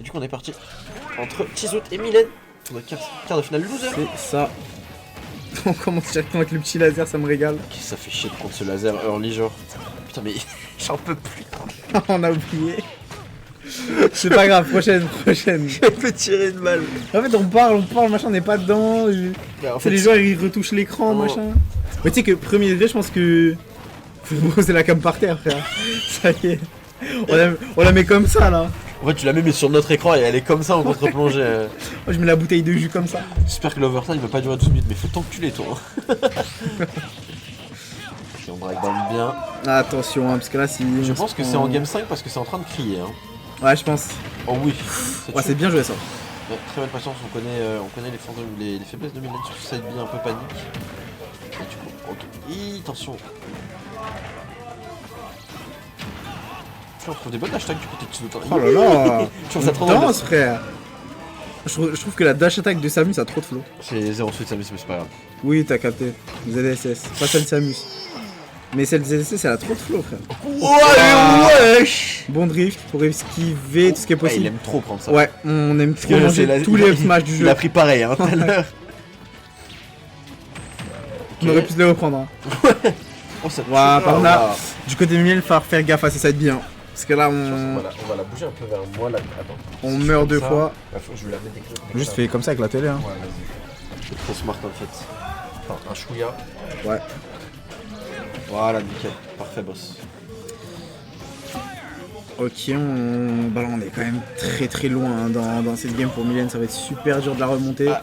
Et du coup on est parti entre Chizout et Mylène pour notre quart de finale loser. C'est ça. On commence directement avec le petit laser, ça me régale. Ça fait chier de prendre ce laser early genre. Putain mais j'en peux plus. On a oublié. C'est pas grave, prochaine. Je peux tirer une balle. En fait on parle, machin, on n'est pas dedans. Bah, en fait, les joueurs ils retouchent l'écran, machin. Mais tu sais que premier degré, je pense que faut poser la cam par terre, frère. Ça y est. On la met comme ça là. En fait tu la mets sur notre écran et elle est comme ça en contre-plongée. Moi je mets la bouteille de jus comme ça. J'espère que l'overtime va pas durer 12 minutes mais faut t'enculer toi. On drag down bien. Attention hein, parce que là si... Je pense que c'est en game 5 parce que c'est en train de crier hein. Ouais je pense. Oh oui. Ouais c'est bien joué ça. Ouais, très belle patience, on connaît les faiblesses de Mylène sur ce side B un peu panique. Et du coup, ok. Attention. Tu retrouves des bonnes hashtags du côté de Chizout. Oh là là. Je trouve ça trop drôle, frère. Je trouve que la dash attack de Samus a trop de flow. C'est 0 suite Samus mais c'est pas grave. Oui t'as capté. ZSS, pas celle de Samus. Mais celle de ZSS elle a trop de flow frère. Ouais wesh. Bon drift pour esquiver tout ce qui est possible. Il aime trop prendre ça. Ouais, on aime trop manger tous les smash du jeu. Il a pris pareil hein tout à l'heure. On aurait pu se les reprendre hein. Oh ça ouais, par contre là, du côté de Mylène, il va falloir faire gaffe à ces sides bien. Parce que là on va la bouger un peu vers moi là. Attends. On meurt deux fois. Je vais la mettre Juste fais comme ça avec la télé hein. Ouais vas-y. C'est trop smart en fait. Enfin un chouïa. Ouais. Voilà nickel. Parfait boss. Ok bah là, on est quand même très loin hein, dans cette game pour Mylène, ça va être super dur de la remonter. Ah,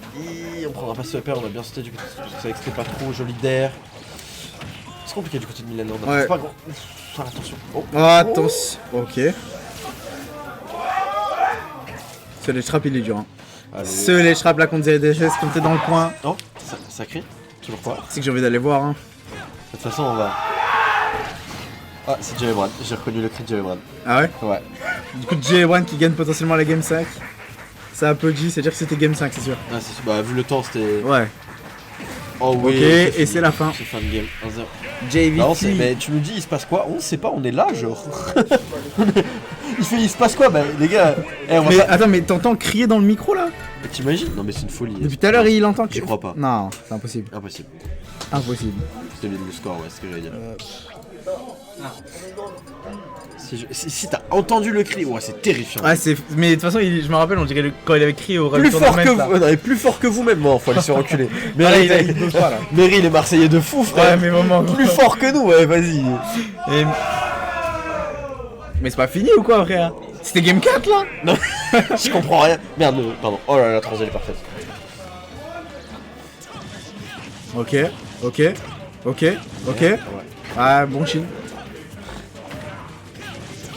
on prendra pas ce upper, on a bien sauté du côté parce que ça c'était pas trop joli d'air. C'est compliqué du côté de Mylène, on a pas grand. Attention. Oh. Attention. Ok. Ce ledge trap il est dur. Hein. Ce ledge trap là contre ZSS quand t'es dans le coin. Oh, ça crie. Toujours pas. C'est que j'ai envie d'aller voir. Hein. De toute façon, on va. Ah, c'est Jerry Brad. J'ai reconnu le cri de Jerry Brad. Ah ouais? Ouais. Du coup, J1 qui gagne potentiellement la game 5. Ça applaudit, c'est-à-dire que c'était game 5, c'est sûr. Ah, c'est sûr. Bah, vu le temps, c'était. Ouais. Oh oui. Ok, et c'est la fin. C'est fin de game. 1-0. JVT. Bah, mais tu nous dis, il se passe quoi? On sait pas, on est là, genre. il se passe quoi? Bah, les gars. Mais attends, mais t'entends crier dans le micro là? T'imagines? Non, mais c'est une folie. Depuis tout à l'heure, il entend que. J'y crois pas. Non, c'est impossible. Impossible. Impossible. C'était le score, ouais, c'est ce que j'allais dire. Si t'as entendu le cri, ouais, c'est terrifiant. Ouais, mais de toute façon, je me rappelle, on dirait quand il avait crié au plus fort que vous, non, plus fort que vous-même, bon, faut aller se reculer. Mary, il est Marseillais de fou, frère. Ouais, mais vraiment. Plus fort que nous, ouais, vas-y. Mais c'est pas fini ou quoi, frère? C'était game 4 là? Non, je comprends rien. Merde, pardon. Oh là là, la transition est parfaite. Ok. Ah, bon chill.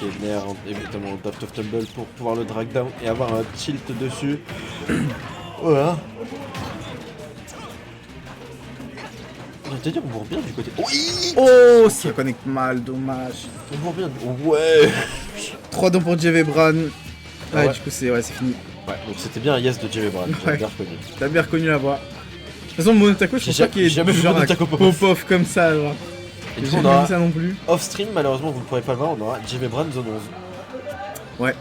Ok, Nair, évidemment, Daft of Tumble pour pouvoir le drag down et avoir un tilt dessus. Voilà. On va te dire, on voit bien du côté. Oui. Oh, ça connecte mal, dommage. On voit bien. Ouais. 3 dons pour JV Bran. Ouais, du coup, c'est fini. Ouais, donc c'était bien un yes de Jerry Brad. J'ai bien reconnu. T'as bien reconnu la voix. De toute façon, Monotako, je pense pas qu'il est jamais vu genre Monotako pop-off comme ça. Alors. Et du coup, on aura ça non plus. Off-stream, malheureusement, vous ne pourrez pas le voir, on aura JV Brand zone 11. Ouais.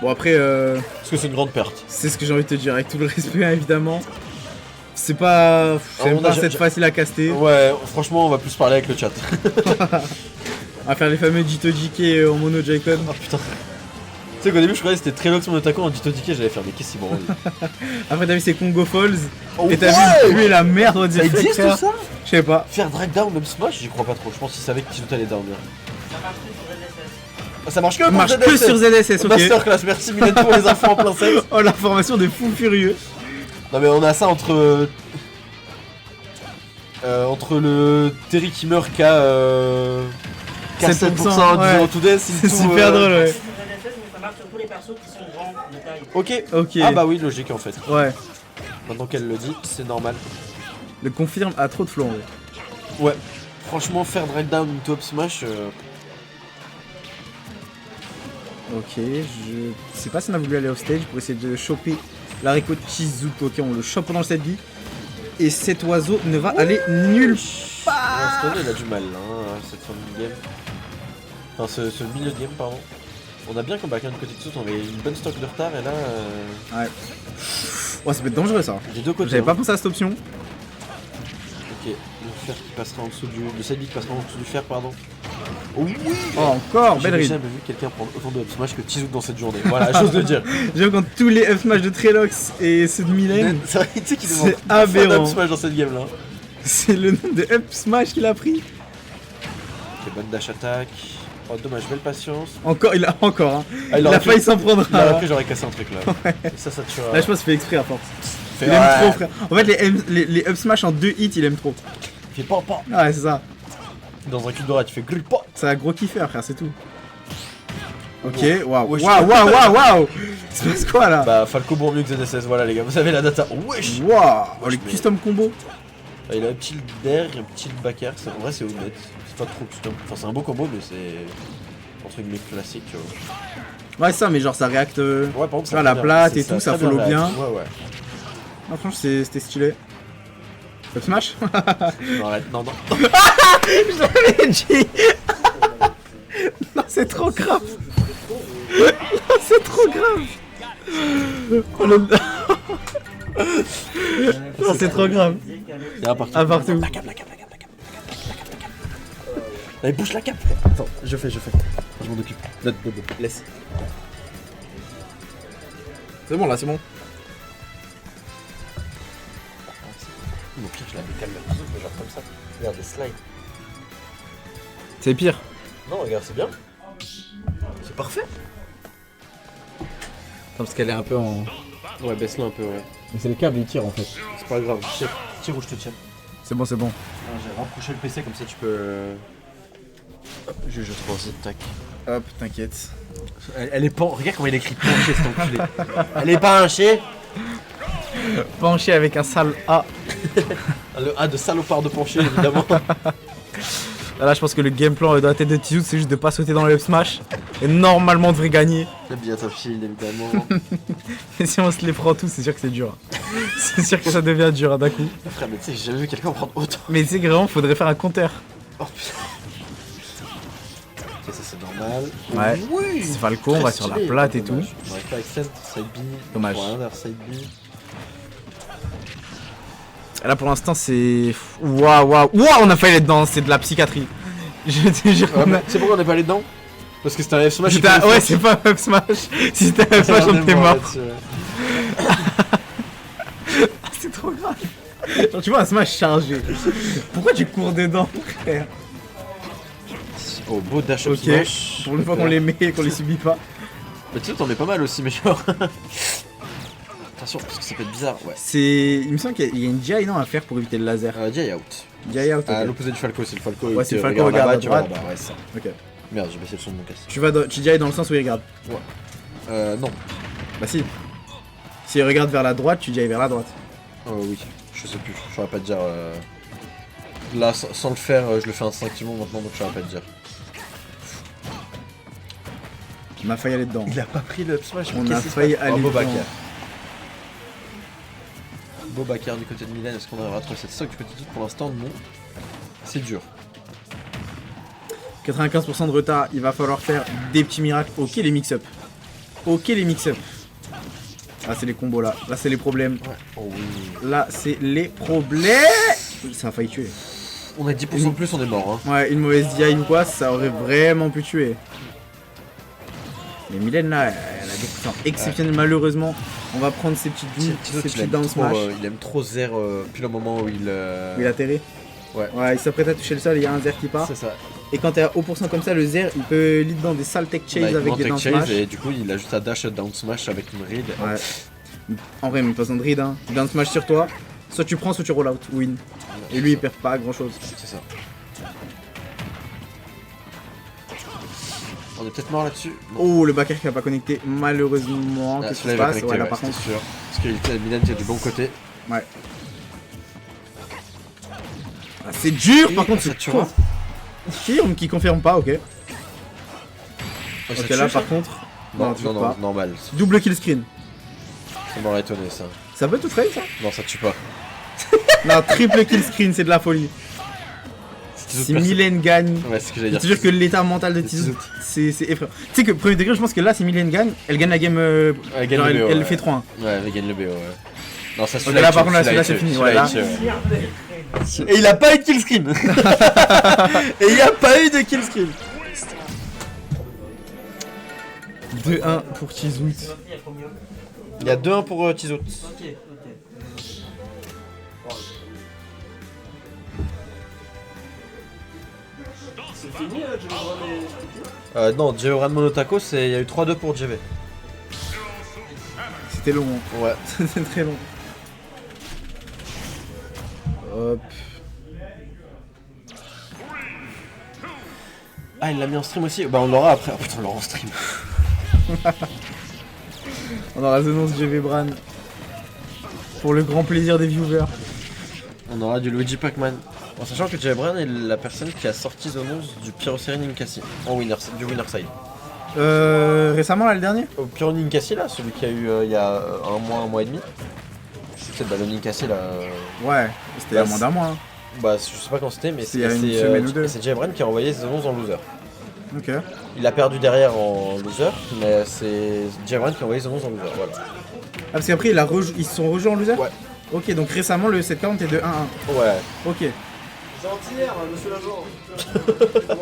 Bon, après. Parce que c'est une grande perte. C'est ce que j'ai envie de te dire, avec tout le respect, évidemment. C'est pas. C'est pas cette facile à caster. Ouais, franchement, on va plus parler avec le chat. On va faire les fameux Jito JK en mono Joy-Con. Oh putain. Tu sais qu'au début, je croyais que c'était très long mon attaquant en Jito JK, j'allais faire, mais qu'est-ce qu'il branle. Après, t'as vu ces Congo Falls. Oh, et t'as vu tuer la merde, on dirait. Ça existe tout ça? Je sais pas. Faire drag down même Smash, j'y crois pas trop. Je pense qu'il savait que Chizout allait down. Ça marche que sur ZSS, ok. Masterclass, merci Mylène pour les infos en plein set. Oh, l'information de fou furieux. Non mais on a ça entre le Terry qui meurt qu'à 7% du Zero to Death. C'est super drôle, ouais. Ça marche sur tous les persos qui sont grands de taille. Ok. Ah bah oui, logique en fait. Ouais. Maintenant qu'elle le dit, c'est normal. Le confirme a trop de flow en vrai. Ouais. Franchement, faire drag down une top smash. Ok, je sais pas si on a voulu aller off stage pour essayer de choper l'haricot de Chizout. Ok, on le chope pendant le set B. Et cet oiseau ne va aller nulle part. Il a du mal, hein, cette fin de game. Enfin, ce milieu de game, pardon. On a bien combattu du côté de Tsuzu, on avait une bonne stock de retard et là... Ouais. Oh, ça peut être dangereux ça. Des deux côtés. J'avais pas hein. pensé à cette option. Ok, le fer qui passera en dessous du... Le side B qui passera en dessous du fer, pardon. Oh oui. Oh, encore, belle J'ai read. jamais vu quelqu'un prendre autant de up smash que Tsuzu dans cette journée. Voilà, chose de dire. J'aime quand tous les up smash de Trelox et ceux de Mylène, C'est vrai, tu sais qu'il c'est demande aberrant. up smash dans cette game là. c'est le nombre de up smash qu'il a pris. Ok, bonne dash attaque. Oh dommage, belle patience. Encore, il a encore, hein. Ah, Il a failli s'en prendre Là, un. après j'aurais cassé un truc là. Et ça tuera. Là, je pense qu'il fait exprès à force. Fait- Il aime ouais. trop, frère. En fait, les up smash en 2 hits, il aime trop. Fais pas. Ah, ouais, c'est ça. Dans un cube d'oreille, tu fais grille pas. C'est un gros kiffer, frère, c'est tout. Ok, waouh, Wesh. waouh. Il se passe quoi là? Bah, Falco bon mieux que ZSS, voilà les gars, vous avez la data. Wesh! Waouh, oh, les Wesh, mais- custom combos. Ah, il a un petit d'air et un petit back air, en vrai c'est honnête. C'est pas trop custom. Enfin, c'est un beau combo, mais c'est. Entre guillemets classique, tu vois. Ouais, ça, mais genre ça réacte. Ouais, par contre, Tu vois, la très plate bien. et C'est tout, ça très follow bien. réactif. Ouais. Non, franchement, c'était stylé. Up smash? Non, arrête, non. Je l'avais dit. Non, c'est trop grave. Non, c'est trop grave. Oh, le- Non, c'est trop grave. Il y a un partout. Ah, partout. La cape. Allez, bouge la cape. Attends, je fais. Je m'en occupe. Laisse. C'est bon, là, c'est bon. Au pire, je la décale mais genre comme ça. Regarde, des slides. C'est pire. Non, regarde, c'est bien. C'est parfait. Parce qu'elle est un peu en. Ouais, baisse-le un peu, ouais. Mais c'est le câble, il tire en fait. C'est pas grave, tire ou je te tiens. C'est bon, c'est bon. J'ai rapproché le PC comme ça tu peux. Hop, je transit, tac. Hop, t'inquiète. Elle est pas. Regarde comment il écrit penché cet enculé. Elle est pas penchée. Penché avec un sale A. Le A de salopard de penché évidemment. Là, je pense que le game plan dans la tête de Tizou, c'est juste de pas sauter dans le up smash. Et normalement, on devrait gagner. J'aime bien ta fille évidemment. Et si on se les prend tous, c'est sûr que c'est dur. C'est sûr que ça devient dur hein, d'un coup. Frère, mais tu sais, j'ai jamais vu quelqu'un prendre autant. Mais tu sais que vraiment, faudrait faire un compteur. Oh putain. Ok, ça c'est normal. Ouais. Oui. C'est Falco, on va sur la plate et tout. On n'arrive pas avec Sent, side B. Dommage. Rien vers side B. Et là, pour l'instant, c'est. Waouh, on a failli être dedans, c'est de la psychiatrie. Je te jure qu'on a. C'est pourquoi on est pas allé dedans? Parce que c'était un F smash. Ouais, c'est pas un up smash. Si c'était un up smash, on était mort. C'est trop grave. Genre, tu vois un smash chargé. Pourquoi tu cours dedans, frère? Oh, beau dash up Ok, smash. pour une fois qu'on les met et qu'on les subit pas. Mais tu sais, t'en mets pas mal aussi, mais genre. Attention, parce que ça peut être bizarre, ouais. Il me semble qu'il y a une GI non à faire pour éviter le laser. Jay out. GI out, À ok. l'opposé du Falco, c'est le Falco. Ouais, il c'est le te Falco, regarde à là-bas, tu vas droite. là-bas, ouais, c'est ça. Ok. Merde, j'ai baissé le son de mon casque. Tu GI dans le sens où il regarde. Non. Bah si. S'il regarde vers la droite, tu GI vers la droite. Oui, je sais plus, je saurais pas te dire. Là, sans le faire, je le fais instinctivement maintenant, donc je saurais pas te dire. On a failli aller dedans. Il a pas pris le up smash, On a failli aller Beau dedans. Bakar. Beau Bakar du côté de Milan, est-ce qu'on aura trouvé cette stock du côté de tout pour l'instant? Non. C'est dur. 95% de retard, il va falloir faire des petits miracles. Ok les mix-up. Ok les mix-up. Ah c'est les combos là. Là c'est les problèmes. Ouais. Oh oui. Là c'est les problèmes. Ça a failli tuer. On a 10% de plus, on est mort. Hein. Ouais, une mauvaise DI ou quoi, ça aurait vraiment pu tuer. Mais Mylène là, elle a des coups exceptionnels malheureusement. On va prendre ces petites douilles, ces petites down smash. Il aime trop Zer depuis le moment où il. Il atterrit. Ouais. Ouais, il s'apprête à toucher le sol, il y a un Zer qui part. C'est ça. Et quand t'es à haut pourcent comme ça, le Zer il peut lead dans des sales tech chase Bah, avec des down chase smash. et du coup il a juste à dash down smash avec une read. Ouais. En vrai, mais pas besoin de read, hein. Down smash sur toi, soit tu prends, soit tu roll out, win. Et lui il perd pas grand chose. C'est ça. On est peut-être mort là-dessus. Oh, le backer qui a pas connecté, malheureusement. Qu'est-ce qui se passe? Ouais, là par contre. sûr. Parce que Milan était du bon côté. Ouais. Ah, c'est dur, par contre, ça c'est tue. chaud. Qui confirme pas, ok. Ok, là par contre. Non, toujours pas. normal. Double kill screen. Ça m'aurait étonné ça. Ça peut tout frame ça? Non, ça tue pas. Non, triple kill screen, c'est de la folie. Si Si Mylène gagne, Ouais, c'est ce que j'allais je dire. te jure que l'état mental de Tizout, c'est effrayant. Tu sais que premier degré, je pense que là, si Mylène gagne, elle gagne la game. Elle gagne genre, le BO, elle ouais. fait 3-1. Ouais, elle gagne le BO, ouais. Non, ça Ok, là, par contre, là, celui-là, c'est fini, ouais, là. Et il a pas eu de kill screen. Et il y a pas eu de kill screen. 2-1 pour Tizout. Il y a 2-1 pour Tizout. Ok. C'est fini, je vais voir les... Non, Jeoran Monotako, il y a eu 3-2 pour JV. C'était long, hein. Ouais. C'était très long. Hop. Ah, il l'a mis en stream aussi. Bah, on l'aura après. Oh putain, on l'aura en stream. On aura Zonons GV Bran. Pour le grand plaisir des viewers. On aura du Luigi Pac-Man. En sachant que JV Bran est la personne qui a sorti Zonos du Pyroserie Ninkasi. Du winner side. Récemment, là, le dernier. Au Pyro Ninkasi, là, celui qu'il y a eu il y a un mois et demi. C'est bah, le Ninkasi, là. Ouais, c'était Bah, à moins d'un mois. Hein. Bah, je sais pas quand c'était, mais C'est il y a une semaine ou deux. c'est JV Bran qui a envoyé Zonos en loser. Ok. Il a perdu derrière en loser, mais c'est JV Bran qui a envoyé Zonos en loser. Voilà. Ah, parce qu'après, ils se sont rejoués en loser. Ouais. Ok, donc récemment, le 740 est de 1-1. Ouais. Ok. C'est entière, monsieur l'agent.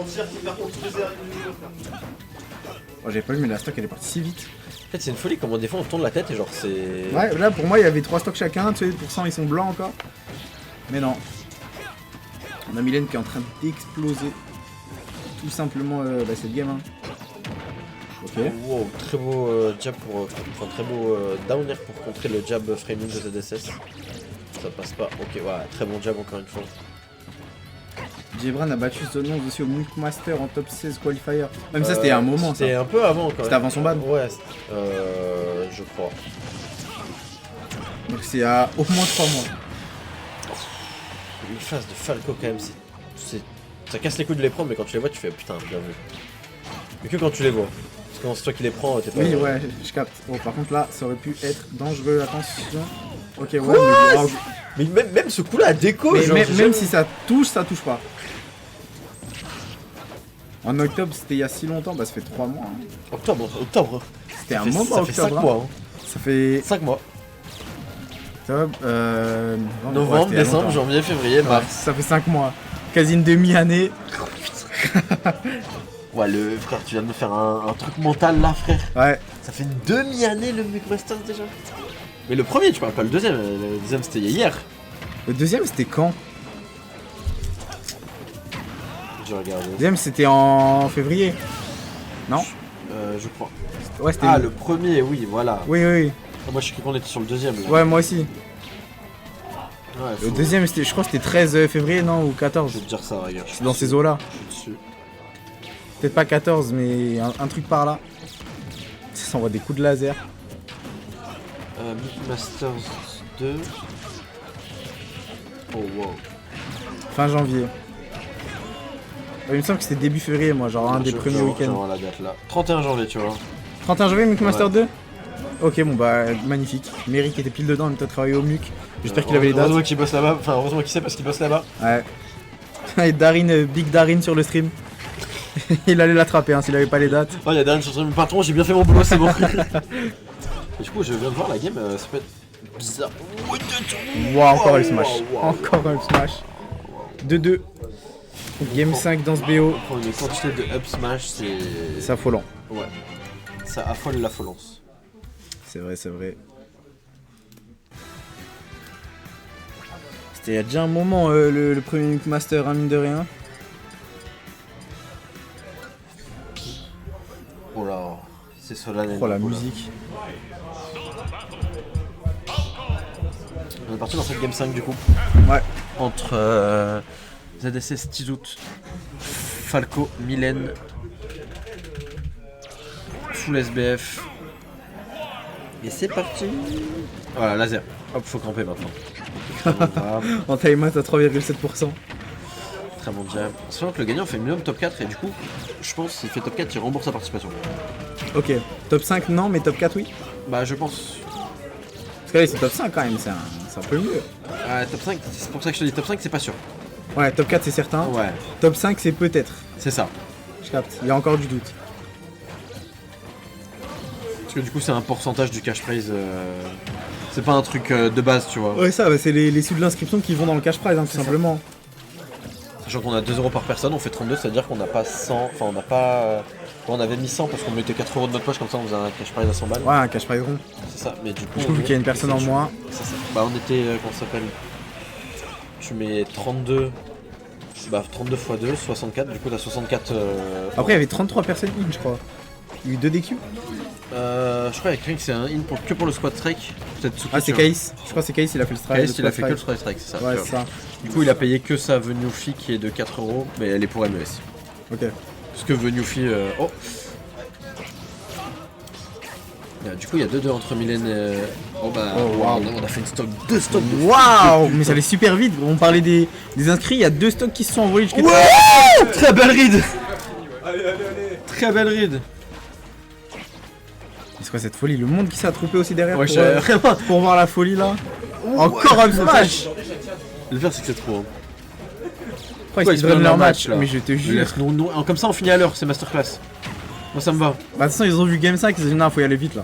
Entière qui perd contre tous les airs. Oh, j'avais pas vu, mais la stock elle est partie si vite. En fait, c'est une folie comment des fois on tourne la tête et genre c'est. Ouais, là pour moi, il y avait 3 stocks chacun. Tu sais, pour cent, ils sont blancs encore. Mais non. On a Mylène qui est en train d'exploser. Tout simplement, cette game. Hein. Ok. Wow, très beau jab pour. Enfin, très beau down air pour contrer le jab framing de ZSS. Ça passe pas. Ok, ouais, très bon jab encore une fois. Jebran a battu Zonons aussi au Muck Master en top 16 qualifier. Même ça, c'était il y a un moment. C'était Ça. un peu avant quand C'était même. avant son ban. Ouais, je crois. Donc c'est à au moins 3 mois. Les phases de Falco quand même, ça casse les couilles de les prendre, mais quand tu les vois, tu fais putain, bien vu. Mais que quand tu les vois. Parce que quand c'est toi qui les prends, t'es pas. Oui, ouais, je capte. Bon, par contre, là, ça aurait pu être dangereux. Attention. Ok, ouais, Quoi mais, Mais même ce coup-là à déco, mais genre, même si ça touche pas. En octobre, c'était il y a si longtemps, bah ça fait 3 mois. Hein. Octobre. C'était un Ça moment fait 5 octobre. mois. Hein. Ça fait 5 mois. octobre, Novembre, ouais, c'était il y a décembre, longtemps. janvier, février, Ouais, mars. ça fait 5 mois. Quasi une demi-année. Ouais, le frère, tu viens de me faire un truc mental là, frère. Ouais. Ça fait une demi-année le McMasters déjà. Mais le premier, tu parles pas le deuxième. Le deuxième, c'était hier. Le deuxième, c'était quand? J'ai regardé. Le deuxième, c'était en février. Non? Je crois. Ouais, c'était. Ah, le premier, oui, voilà. Oui, oui, Ah, moi, je suis qu'on était sur le deuxième. oui. Là. Ouais, moi aussi. Ouais, Le faut- deuxième, je crois que c'était 13 février, non? Ou 14. Je vais te dire ça, regarde. C'est dans ces eaux-là. Je suis dessus. Peut-être pas 14, mais un truc par là. Ça envoie des coups de laser. Masters 2. Oh, wow. Fin janvier. Il me semble que c'était début février, moi, genre un des premiers week-ends. Genre la date là. 31 janvier, tu vois. 31 janvier, Muck Master Ouais. 2. Ok, bon bah magnifique. Mary qui était pile dedans, en même temps travaillé au Muck. J'espère qu'il avait les dates. Heureusement qu'il bosse là-bas. Enfin, heureusement qu'il sait parce qu'il bosse là-bas. Ouais. Et Darin, Big Darin sur le stream. Il allait l'attraper hein, s'il avait pas les dates. Oh, il y a Darren sur le patron, j'ai bien fait mon boulot, c'est bon. Et du coup, je viens de voir la game, ça peut être bizarre. Wow, encore le smash. wow, wow. Encore un smash. 2-2. Game 5 dans ce BO. Prendre une quantité de up smash, c'est. C'est affolant. Ouais. Ça affole l'affolance. C'est vrai, c'est vrai. C'était il y a déjà un moment le premier Muck Master, hein, mine de rien. Oh là, c'est solennel. Oh la là. musique. On est parti dans cette game 5 du coup. Ouais. Entre ZSS Tizout, Falco, Mylène, Full SBF. Et c'est parti. Voilà, laser. Hop, faut camper maintenant. Très bon jab, En timeout à 3,7%. très bon jab. Sachant que le gagnant fait minimum top 4 et du coup, je pense s'il fait top 4, il rembourse sa participation. Ok. Top 5 non, mais top 4 oui. Bah je pense. Parce que là c'est top 5 quand même, c'est un peu mieux. Top 5, c'est pour ça que je te dis top 5, c'est pas sûr. Ouais, top 4 c'est certain. Ouais, Top 5 c'est peut-être. c'est ça. Je capte, il y a encore du doute. Parce que du coup, c'est un pourcentage du cash prize. C'est pas un truc de base, tu vois. Ouais, ça, bah, c'est les sous de l'inscription qui vont dans le cash prize, hein, tout simplement. Sachant qu'on a 2 euros par personne, on fait 32, c'est-à-dire qu'on n'a pas 100. Enfin, on n'a pas. On avait mis 100 parce qu'on mettait 4 euros de notre poche, comme ça on faisait un cash prize à 100 balles. Ouais, un cash prize rond. C'est ça, mais du coup. Du coup, vu qu'il y a une personne en moins. C'est ça. Bah, on était. Comment ça s'appelle? Tu mets 32. Bah, 32 x 2, 64. Du coup, t'as 64. Après, il y avait 33 personnes in, je crois. Il y a eu 2 DQ. Je crois avec Ring, c'est un in que pour le squad strike. Peut-être Ah, c'est Case. Je crois que c'est Case, il a fait le strike. Case, il a fait que le squad strike, c'est ça. Ouais, tu c'est vois. ça. Du coup, il a payé que sa Venufy qui est de 4 euros, mais elle est pour MES. Ok. Parce que Venufy. Oh! Du coup, il y a 2-2 entre Mylène et. Oh bah, Oh, wow. on a fait une stock, 2 stocks de. Waouh! Mais ça allait super vite. On parlait des inscrits, il y a 2 stocks qui se sont envoyés jusqu'à. Ouais! Très belle ride! Allez. Très belle ride! C'est quoi cette folie? Le monde qui s'est attroupé aussi derrière Ouais, pour voir la folie là. Encore un smash! Le pire, c'est que c'est trop. Hein. Pourquoi ils se donnent leur match là? Mais je te jure. Comme ça, on finit à l'heure, c'est masterclass. Moi, ça me va. Bah, de toute façon, ils ont vu Game 5, ils se disent non, faut y aller vite là.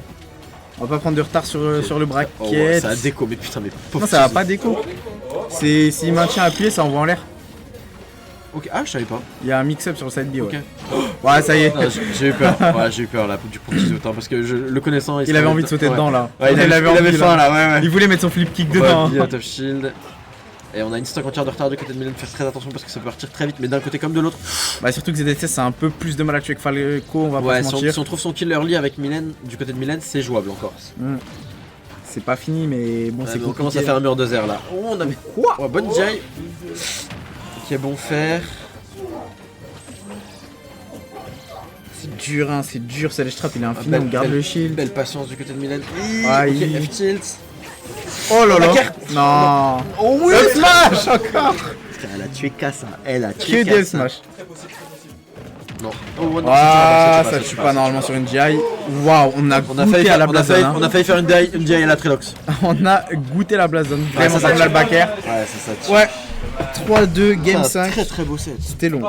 On va pas prendre de retard sur le bracket. Oh, ouais, ça a déco, mais putain, mais pauvre. Non, ça va pas déco. C'est s'il maintient appuyé, ça envoie en l'air. Ok, ah, je savais pas. Il y a un mix-up sur le side B, ouais. Ok. Ouais, ça y est. Ah, j'ai eu peur. Ouais, j'ai eu peur là, du coup, autant parce que le connaissant, Il avait envie de sauter dedans là. Ouais, il avait envie, faim là, ouais. Il voulait mettre son flip kick Ouais, dedans. il a top shield. Et on a une stock entière de retard du côté de Mylène, faire très attention parce que ça peut partir très vite, mais d'un côté comme de l'autre. Bah, surtout que ZSS, c'est un peu plus de mal à tuer que Falco, on va Ouais, pas se mentir. si on trouve son kill early avec Mylène, du côté de Mylène, c'est jouable encore. C'est pas fini, mais bon, Ouais, c'est mais on compliqué. commence à faire un mur de zère là. Oh, on avait quoi? Oh, bonne jaille. Qui est bon faire. C'est dur, hein, c'est dur, c'est les traps, il est infini, Belle- on garde belle- le shield. Belle patience du côté de Mylène. Ah, Ok, il- F tilt. Oh là là. Backer. Non. Oh oui. Le smash encore. Elle a tué Kassa. Elle a Que tué des Kassa. smash. Non. Oh, non, Ah, ça ça tue tue pas, pas normalement sur une GI. Waouh, on a goûté à la Blazon. on a failli faire une DI à la Trilox. On a goûté la Blazon. Vraiment ça comme tue. la backer. Ouais, c'est ça. Ouais. 3-2, game 5. Très très beau set. C'était long.